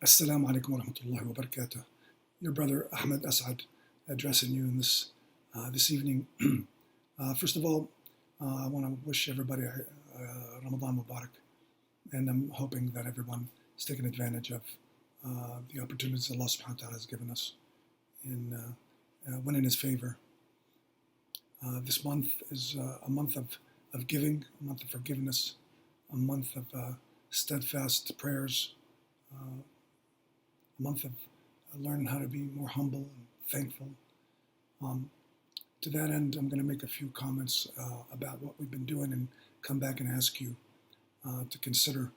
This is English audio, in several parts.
Assalamu alaikum wa rahmatullahi wa barakatuh. Your brother Ahmed Asad addressing you in this evening. First of all, I want to wish everybody Ramadan Mubarak, and I'm hoping that everyone is taking advantage of the opportunities Allah subhanahu wa ta'ala has given us in when in His favor. This month is a month of giving, a month of forgiveness, a month of steadfast prayers, a month of learning how to be more humble and thankful. To that end, I'm going to make a few comments about what we've been doing and come back and ask you to consider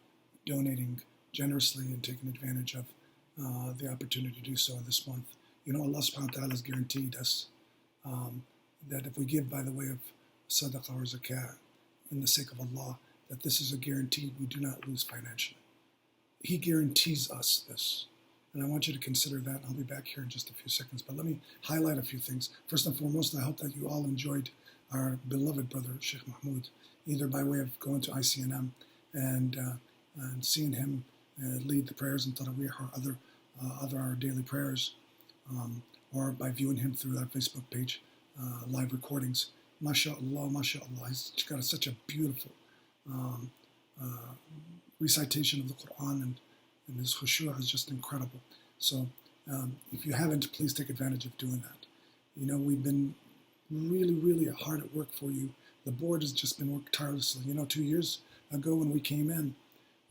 donating generously and taking advantage of the opportunity to do so this month. You know, Allah subhanahu wa ta'ala has guaranteed us that if we give by the way of sadaqah or zakah in the sake of Allah, that this is a guarantee we do not lose financially. He guarantees us this. And I want you to consider that. I'll be back here in just a few seconds. But let me highlight a few things. First and foremost, I hope that you all enjoyed our beloved brother, Sheikh Mahmoud, either by way of going to ICNM and seeing him lead the prayers in Taraweeh or other our daily prayers, or by viewing him through that Facebook page, live recordings. MashaAllah, MashaAllah. He's got such a beautiful recitation of the Quran, and his khushu' is just incredible. So if you haven't, please take advantage of doing that. You know, we've been really, really hard at work for you. The board has just been working tirelessly. You know, 2 years ago when we came in,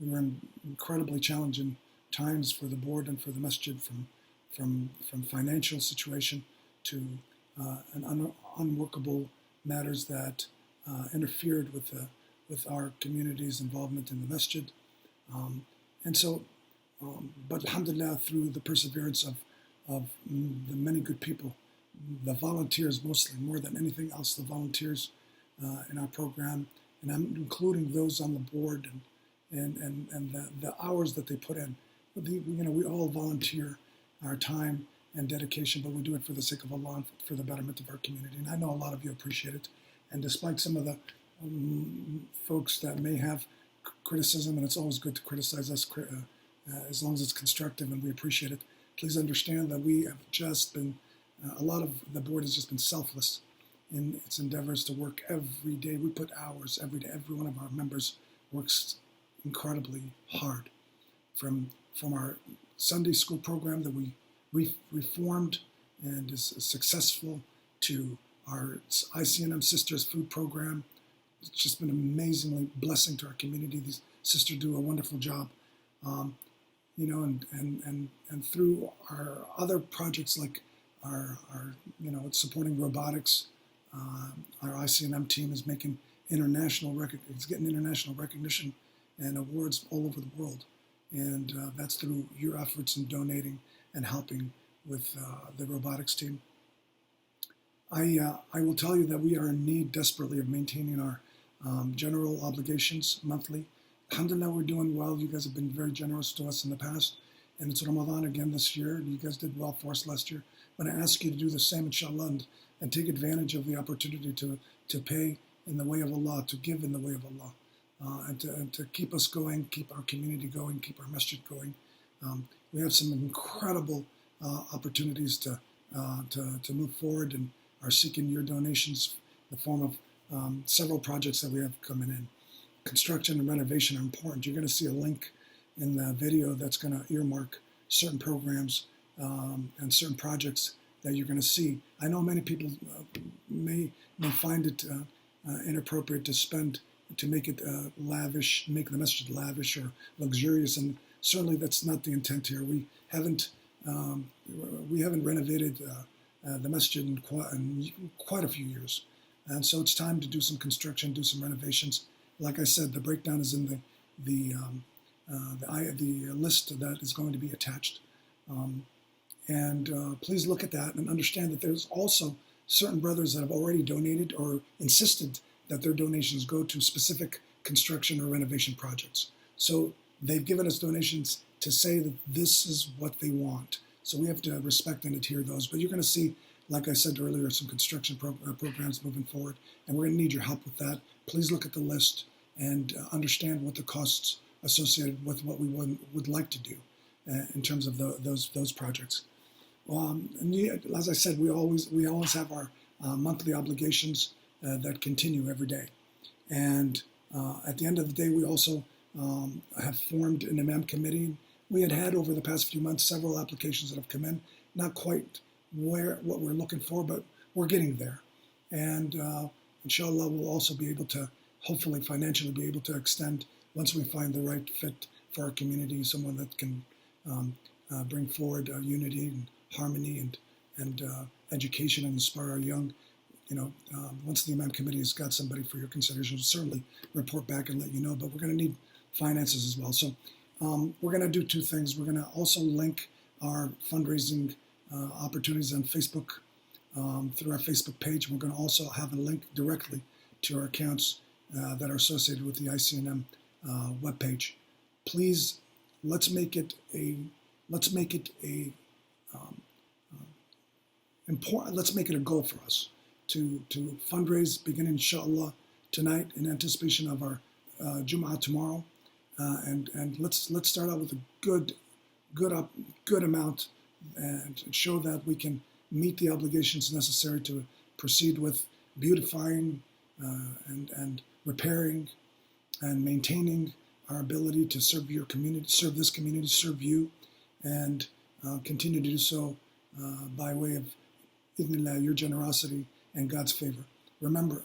we were in incredibly challenging times for the board and for the masjid, from financial situation to unworkable matters that interfered with our community's involvement in the masjid. But alhamdulillah, through the perseverance of the many good people, the volunteers mostly, more than anything else, the volunteers in our program, and I'm including those on the board and the hours that they put in. We all volunteer our time and dedication, but we do it for the sake of Allah and for the betterment of our community. And I know a lot of you appreciate it. And despite some of the folks that may have criticism, and it's always good to criticize us as long as it's constructive and we appreciate it, please understand that we have just been, a lot of the board has just been selfless in its endeavors to work every day. We put hours every day. Every one of our members works incredibly hard. From our Sunday school program that we reformed and is successful, to our ICNM Sisters food program. It's just been an amazingly blessing to our community. These sisters do a wonderful job. And through our other projects like our supporting robotics, our ICNM team is making it's getting international recognition and awards all over the world. And that's through your efforts in donating and helping with the robotics team. I will tell you that we are in need desperately of maintaining our general obligations monthly. Alhamdulillah, we're doing well. You guys have been very generous to us in the past. And it's Ramadan again this year. You guys did well for us last year. But I ask you to do the same, inshallah, and take advantage of the opportunity to pay in the way of Allah, to give in the way of Allah, and to keep us going, keep our community going, keep our masjid going. We have some incredible opportunities to move forward, and are seeking your donations in the form of several projects that we have coming in. Construction and renovation are important. You're going to see a link in the video that's going to earmark certain programs and certain projects that you're going to see. I know many people may find it inappropriate to make it lavish, make the masjid lavish or luxurious, and certainly that's not the intent here. We haven't renovated the masjid in quite a few years, and so it's time to do some construction, do some renovations. Like I said, the breakdown is in the list that is going to be attached, and please look at that and understand that there's also certain brothers that have already donated or insisted that their donations go to specific construction or renovation projects. So they've given us donations to say that this is what they want. So we have to respect and adhere those. But you're going to see, like I said earlier, some construction programs moving forward, and we're going to need your help with that. Please look at the list and understand what the costs associated with what we would like to do. in terms of those projects. And as I said, we always have our monthly obligations that continue every day. And at the end of the day, we also have formed an imam committee. We had over the past few months several applications that have come in, not quite what we're looking for, but we're getting there. And inshallah, we'll also be able to, hopefully financially, be able to extend once we find the right fit for our community, someone that can bring forward unity and harmony and education and inspire our young. Once the imam committee has got somebody for your consideration, we'll certainly report back and let you know. But we're going to need finances as well. So we're going to do two things. We're going to also link our fundraising opportunities on Facebook through our Facebook page. We're going to also have a link directly to our accounts that are associated with the ICNM webpage. Please, let's make it a goal for us to fundraise beginning inshallah tonight in anticipation of our Jum'ah tomorrow, and let's start out with a good amount and show that we can meet the obligations necessary to proceed with beautifying and repairing and maintaining our ability to serve your community, serve this community, serve you, and continue to do so by way of idhnillah, your generosity and God's favor. Remember,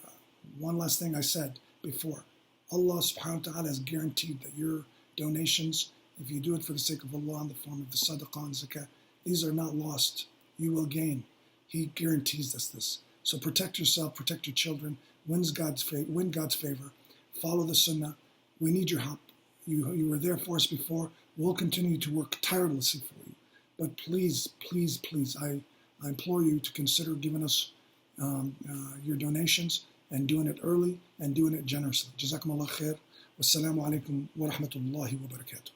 one last thing I said before, Allah subhanahu wa ta'ala has guaranteed that your donations, if you do it for the sake of Allah in the form of the sadaqah and zakah, these are not lost. You will gain. He guarantees us this. So protect yourself, protect your children, win God's favor, follow the sunnah. We need your help. You were there for us before. We'll continue to work tirelessly for you. But please, please, please, I implore you to consider giving us your donations and doing it early and doing it generously. Jazakum Allah khair. Wassalamu alaikum wa rahmatullahi wa barakatuh.